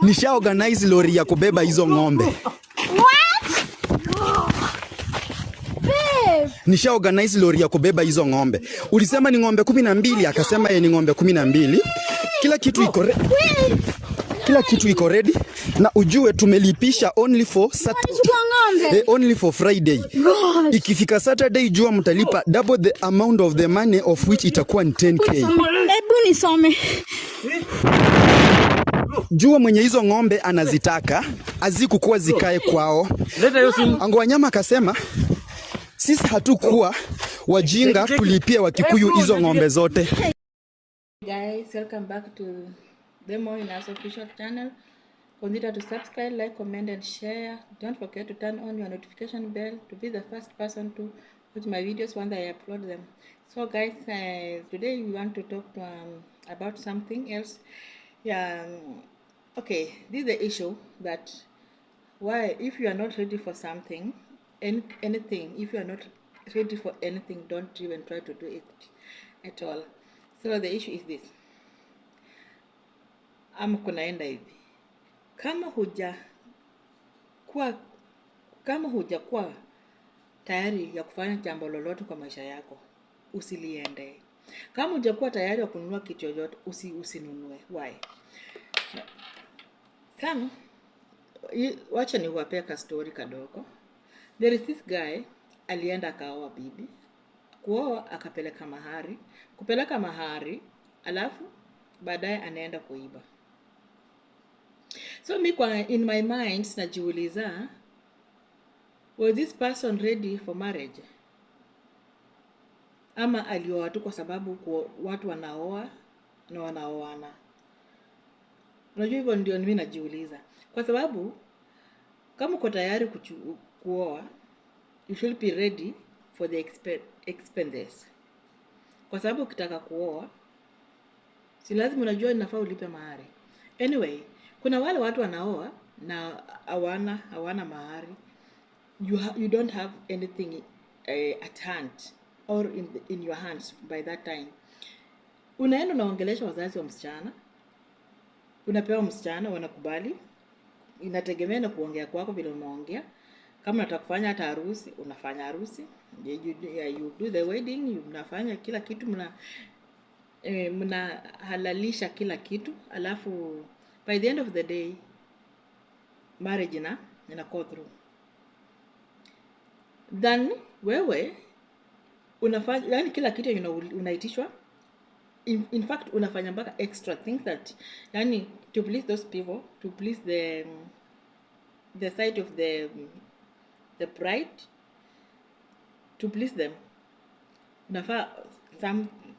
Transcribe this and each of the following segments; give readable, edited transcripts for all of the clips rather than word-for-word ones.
Nisha organize lori ya kubeba hizo ng'ombe. What? Babe. Nisha organize lori ya kubeba hizo ng'ombe. Ulisema ni ng'ombe 12, akasema ni ng'ombe 12. Kila kitu iko ready. Kila kitu iko ready. Na ujue tumelipisha only for Saturday. Only for Friday. Gosh. Ikifika Saturday jua mtalipa double the amount of the money of which itakuwa 10k. Hebu nisome. Jua mwenye hizo ng'ombe anazitaka azikukuwa zikae kwao. Ango Wanyama akasema sisi hatukuwa wajinga tulipia Wakikuyu hizo ng'ombe zote. Guys, welcome back to Demo in our official channel. Consider to subscribe, like, comment and share. Don't forget to turn on your notification bell to be the first person to watch my videos once I upload them. So guys, today we want to talk about something else. Yeah, okay, this is the issue that why if you are not ready for something, anything, if you are not ready for anything, don't even try to do it at all. So the issue is this. Kunaenda hivi. Kama hujakuwa tayari ya kufanya jambo lolote kwa maisha yako, usiliende. Kama hujakuwa tayari ya kununua kitu chochote, usinunue. Why? Kama wacha niwape ka story kadogo. There is this guy alienda akaoa bibi. Kuoa akapeleka mahari. Kupeleka mahari, alafu baadaye anaenda kuiba. So in my mind najiuliza, was this person ready for marriage? Ama alioa tu kwa sababu watu wanaoa na wanaoana. Unajua hivyo ndio mimi najiuliza. Kwa sababu kama uko tayari kuoa, you should be ready for the expenses. Kwa sababu ukitaka kuoa, si lazima unajua inafaa ulipe mahari. Anyway, kuna wale watu wanaoa na hawana mahari. You don't have anything at hand or in your hands by that time. Unaenda unaongelesha wazazi wa msichana. Unapewa msichana, wanakubali. Inategemea na kuongea kwako vile umeongea. Kama unataka kufanya hata harusi, unafanya harusi. You do the wedding, unafanya kila kitu, mnahalalisha kila kitu. Alafu by the end of the day, marriage ina go through. Then wewe unafanya yani kila kitu unaitishwa. In fact unafanya mpaka extra things that yani to please those people, to please the side of the bride, to please them.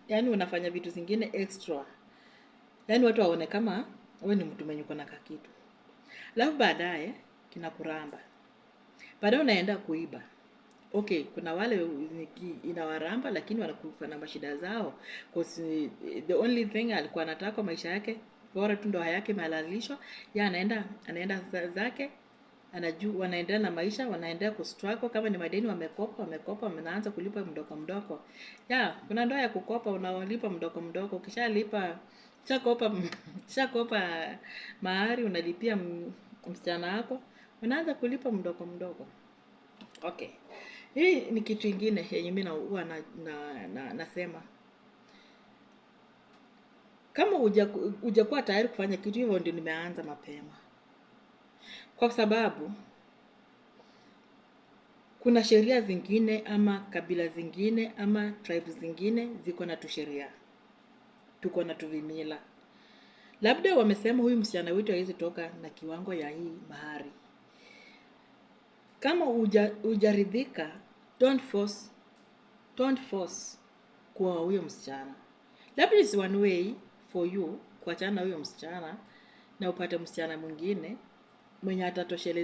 Yani unafanya vitu zingine extra. Yani watu waone kama wewe ni mtu mwenye uko na kitu. Alafu baadaye kinakuramba. Baadaye unaenda kuiba. Okay, kuna wale inawaramba lakini wanakufa na mashida zao. Because the only thing alikuwa anataka maisha yake, bora tu ndoa yake imehalalishwa, anaenda zake, wanaendelea na maisha, wanaendelea kustruggle. Kama ni madeni wamekopa, wanaanza kulipa mdogo. Kuna ndoa ya kukopa unalipa mdogo. Kishakopa mahari unalipia msichana wako, unaanza kulipa mdogo. Okay. Hii ni kitu kingine yenye mimi huwa nasema. Kama hujakuwa tayari kufanya kitu hivyo, ndio nimeanza mapema. Kwa sababu kuna sheria zingine ama kabila zingine ama tribes zingine ziko na sheria. Tuko na vimila. Labda wamesema huyu msichana wetu hawezi toka na kiwango ya hii mahari. Kama hujaridhika, don't force kwa huyo msichana. Labda is one way for you kuachana huyo msichana na upate msichana mwingine mwenye atatoshea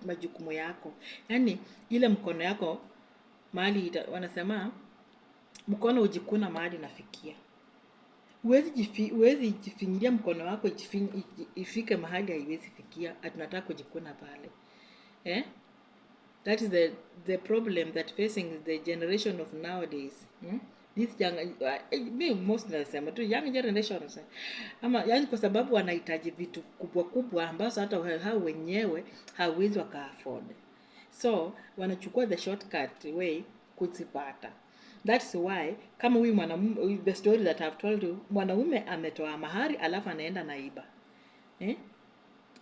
majukumu yako. Yani ile mkono yako mahali wanasema mkono ujikuna mahali nafikia. Huwezi jifinyilia mkono wako ifike mahali haiwezi fikia, tunataka kujikuna pale. That is the problem that facing the generation of nowadays. this young me most nasema tu young generation ama yani, kwa sababu wanahitaji vitu kubwa kubwa ambazo hata hao wenyewe hawezi waka afford, so wanachukua the shortcut way kuzipata. That's why kama huyu mwanamume, the story that I've told you, mwanaume ametoa mahari alafu anaenda naiba.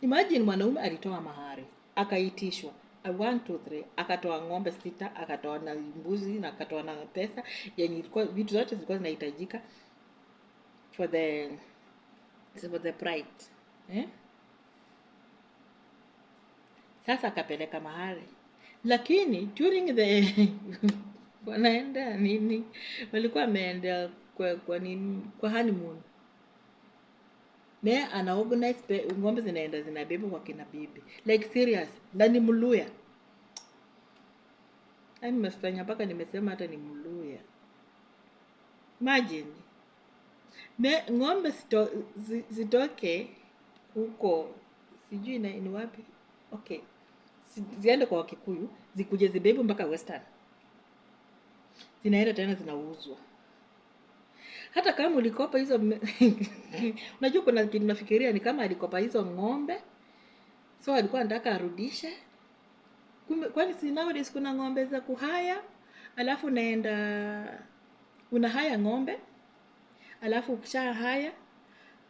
Imagine mwanaume alitoa mahari akaitishwa 1 2 3, akatoa ng'ombe 6, akatoa na mbuzi na akatoa na pesa yenye ilikuwa vitu zote zilikuwa zinahitajika for the pride. Sasa akapeleka mahari, lakini during the wanaenda nini, walikuwa wameenda kwa nini, kwa honeymoon, na ana organize ng'ombe zinaenda zinabeba kwa kina bibi, like serious, na ni Mluya. Yaani nimefanya mpaka nimesema hata ni Mluya. Imagine ng'ombe zitoke huko sijui ni wapi, okay, ziende kwa Wakikuyu, zikuje zibebe mpaka Western, zinaenda tena zinauzwa. Hata kama ulikopa hizo unajua kuna kitu nafikiria ni kama alikopa hizo ng'ombe, so alikuwa anataka arudishe. Kwani si nowadays kuna ng'ombe za kuhaya, alafu unahaya ng'ombe, alafu ukisha haya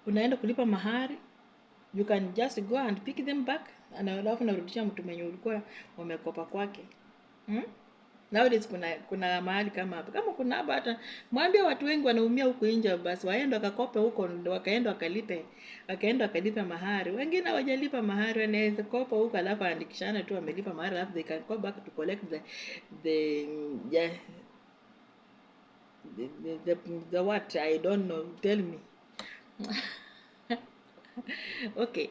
unaenda kulipa mahari, you can just go and pick them back, alafu unarudisha mtu mwenye ulikuwa umekopa kwake. Nowadays kuna mahali kama hapa. Kama kuna hapa, hata mwambie watu wengi wanaumia huko nje, basi waende wakakope huko, wakaenda wakalipe mahari. Wengine hawajalipa mahari, wanaweza kopa huko alafu andikishana tu wamelipa mahari, alafu they can go back to collect the what, I don't know, tell me. Okay,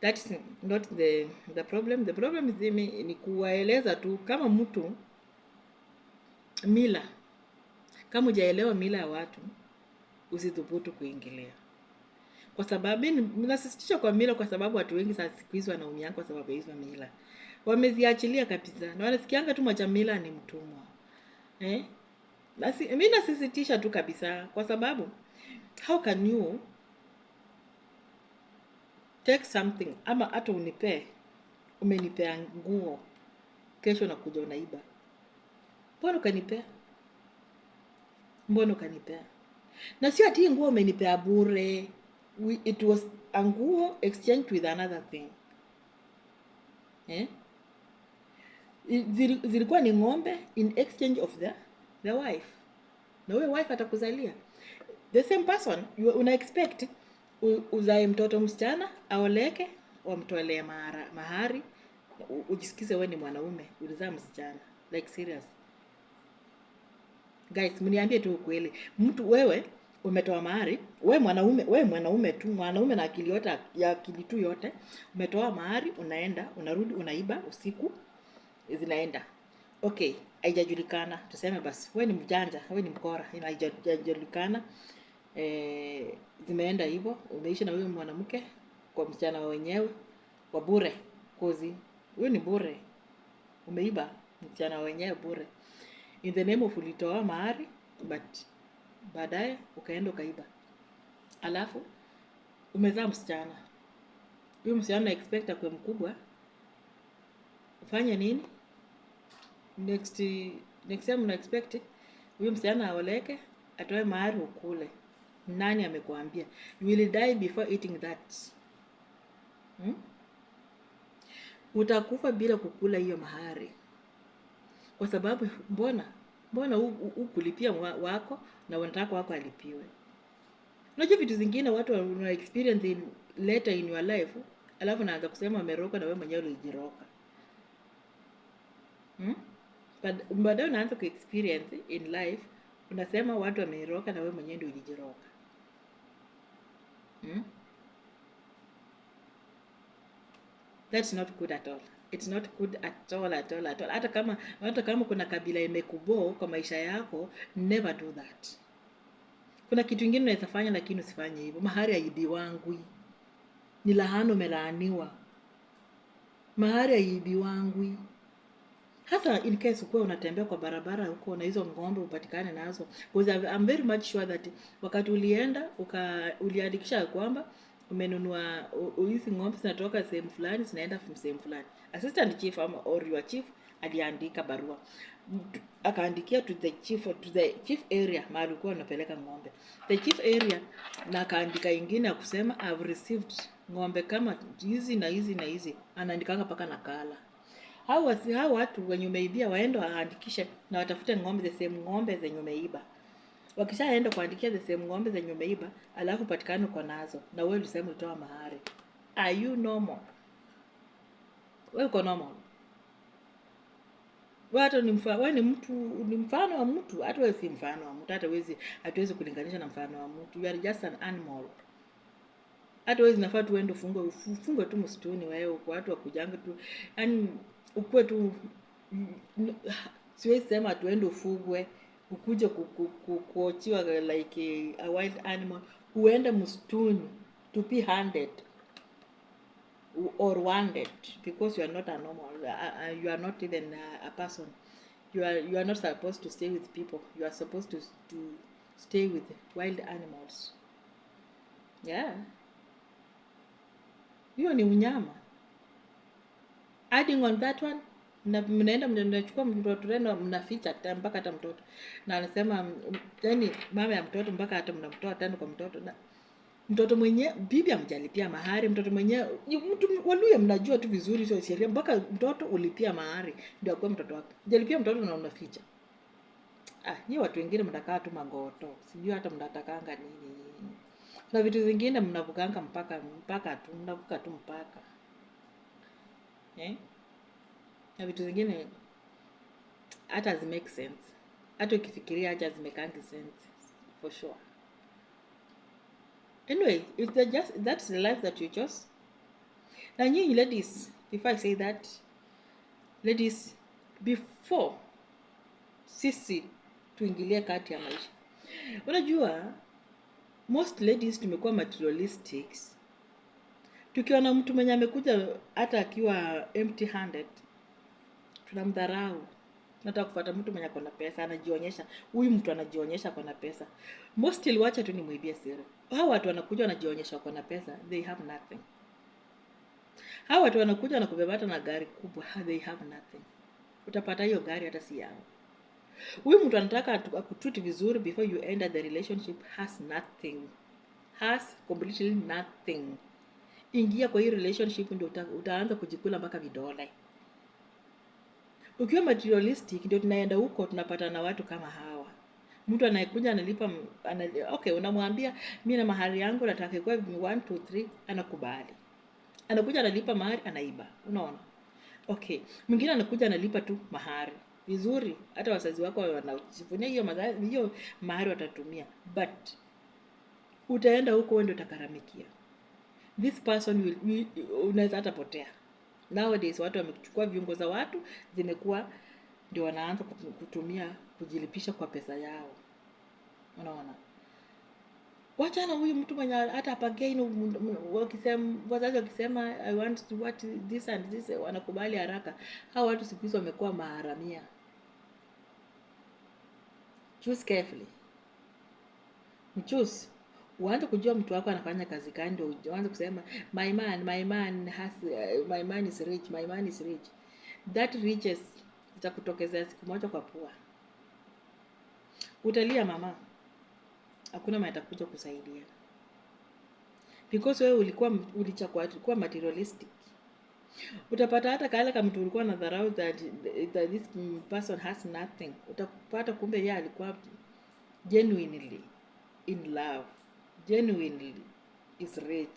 that's not the problem. The problem is ni kuwaeleza tu kama mtu mila. Kama hujaelewa mila ya watu, usithubutu kuingilia. Kwa sababu ninasisitiza kwa mila, kwa sababu watu wengi sasa siku hizi wanaumia kwa sababu hizo mila. Wameziachilia kabisa. Na wanasikianga tu mwacha mila ni mtumwa. Basi mimi nasisitiza tu kabisa, kwa sababu how can you take something, ama hata umenipea nguo, kesho nakuja unaiba. Mbona ukanipea? Na sio ati nguo umenipea bure. It was a nguo exchanged with another thing. Zilikuwa ni ng'ombe in exchange of the wife. Na wewe wife atakuzalia. The same person una expect uzae mtoto msichana, aoleke, wamtolee mahari, ujisikize wewe ni mwanaume, ulizaa msichana. Like serious. Guys, mniambie tu ukweli. Mtu wewe umetoa mahari, wewe mwanaume tu, mwanaume na akili yote ya akili tu yote, umetoa mahari, unaenda, unarudi, unaiba usiku, zinaenda. Okay, haijajulikana. Tuseme basi wewe ni mjanja, wewe ni mkora, haijajulikana. Zimeenda hivyo, umeishi na huyo mwanamke kwa msichana wenyewe wa bure, kozi. Wewe ni bure. Umeiba msichana wenyewe bure. In the name of ulitoa mahari, but baadaye ukaenda ukaiba. Alafu umezaa msichana. Huyo msichana expect akwe mkubwa. Ufanye nini? Next time una expect huyo msichana aoleke, atoe mahari ukule. Nani amekuambia? You will die before eating that. Utakufa bila kukula hiyo mahari. Kwa sababu mbona ukulipia wako na wanataka wako alipiwe. Unajua vitu zingine watu wana experience later in your life, alafu naanza kusema wameroka na wewe mwenyewe ulijiroka. Baadaye unaanza ku experience in life, unasema watu wameroka na wewe mwenyewe ndio ulijiroka. That's not good at all. It's not good at all. Hata kama kuna kabila imekubo kwa maisha yako, never do that. Kuna kitu kingine unaweza fanya lakini usifanye hivyo. Mahari haibiwangwi. Ni laana, umelaaniwa. Mahari haibiwangwi. Hasa in case ukuwa unatembea kwa barabara huko na hizo ng'ombe upatikane nazo, because I'm very much sure that wakati ulienda uliandikisha kwamba umenunua hizi ng'ombe zinatoka sehemu fulani zinaenda sehemu fulani. Assistant chief or your chief aliandika barua, akaandikia to the chief area mahali ulikuwa unapeleka ng'ombe, the chief area, na akaandika ingine ya kusema I've received ng'ombe kama hizi na hizi na hizi, anaandikanga paka nakala. Hao watu wenye umeibia waende waandikishe na watafute ng'ombe the same ng'ombe zenye umeiba. Wakishaenda kuandikia the same ng'ombe zenye umeiba, alafu patikane uko nazo na wewe ulisema utoa mahari. Are you normal? Wewe uko normal? Wewe ni mfano wa mtu, hata wewe si mfano wa mtu, hatuwezi kulinganisha na mfano wa mtu. You are just an animal. Hata wewe zinafaa tu uende ufungwe tu msituni wewe, kwa watu wakujanga tu. Yaani ukue tu, siwezi sema tuende ufugwe, ukuje kuochiwa like a wild animal, uende msituni to be hunted or wanted because you are not a normal, you are not even a person. You are not supposed to stay with people. You are supposed to stay with wild animals. Yeah. Hiyo ni unyama. Adding on that one, mnaenda mnachukua mtoto wenu mnaficha mpaka hata mtoto. Na anasema yani mama ya mtoto mpaka hata mnamtoa tena kwa mtoto. Na mtoto mwenye bibi amjalipia mahari, mtoto mwenye mtu Waluya mnajua tu vizuri hizo sheria, mpaka mtoto ulipia mahari ndio akue mtoto wako. Jalipia mtoto na unaficha. Nyinyi watu wengine mnakaa tu mangoto. Sijui hata mnatakanga nini. Na vitu vingine mnavukanga mpaka tu mnavuka tu mpaka. Na vitu vingine hata make sense. Hata ukifikiria hata make sense for sure. Anyway, that's the life that you chose. Na nyinyi ladies, before I say that, ladies, before sisi tuingilie kati ya maisha, unajua most ladies tumekuwa materialistic. Tukiona mtu mwenye amekuja hata akiwa empty handed, tunamdharau. Nataka kufuata mtu mwenye akona pesa, anajionyesha, huyu mtu anajionyesha akona pesa. Mostly wacha tu nimuibie siri. Hao watu wanakuja wanajionyesha akona pesa, they have nothing. Hao watu wanakuja na kubebata na gari kubwa, they have nothing. Utapata hiyo gari hata si yao. Huyu mtu anataka akutreat vizuri before you enter the relationship, has nothing. Has completely nothing. Ingia kwa hii relationship ndio utaanza kujikula mpaka vidole. Ukiwa materialistic ndio tunaenda huko tunapata na watu kama hawa. Mtu anayekuja analipa okay, unamwambia mimi na mahari yangu nataka kwa 1 2 3, anakubali. Anakuja analipa mahari, anaiba. Unaona? Okay, mwingine anakuja analipa tu mahari. Vizuri, hata wazazi wako wanajivunia hiyo mahari watatumia. But utaenda huko wewe ndio utakaramikia. This person unaweza hata potea. Nowadays watu wamechukua viungo za watu, zimekuwa ndio wanaanza kutumia kujilipisha kwa pesa yao. Unaona? Wachana huyu mtu mwenye hata apageni wazazi wakisema I want to what this and this, wanakubali haraka. Hao watu siku hizo wamekuwa maharamia. Choose carefully. Choose. Uanze kujua mtu wako anafanya kazi gani ndio uanze kusema my man is rich. That riches itakutokezea siku moja kwa pua. Utalia mama. Hakuna mtu atakuja kusaidia. Because wewe ulikuwa materialistic. Utapata hata kama mtu ulikuwa na dharau that this person has nothing. Utapata kumbe yeye alikuwa genuinely in love. Genuinely is rich.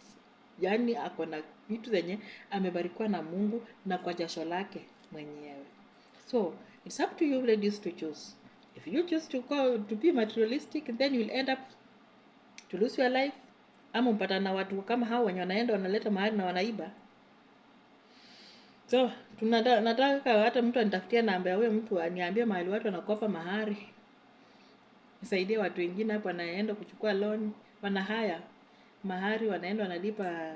Yaani ako na vitu zenye amebarikiwa na Mungu na kwa jasho lake mwenyewe. So, it's up to you ladies to choose. If you choose to be materialistic, then you will end up to lose your life. Ama mpata na watu kama hao wenye wanaenda wanaleta mahari na wanaiba. So, nataka hata mtu anitafutia namba ya huyo mtu aniambie mahali watu wanakopa mahari. Nisaidie watu wengine hapo wanaenda kuchukua loan, wanahaya mahari, wanaenda wanalipa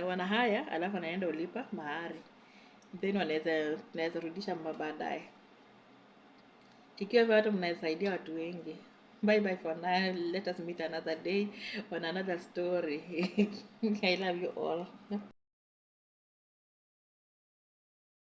wanahaya alafu wanaenda ulipa mahari. then naweza rudisha baadaye. Ikiwa hivyo watu mnasaidia watu wengi. Bye bye for now. Let us meet another day on another story. I love you all.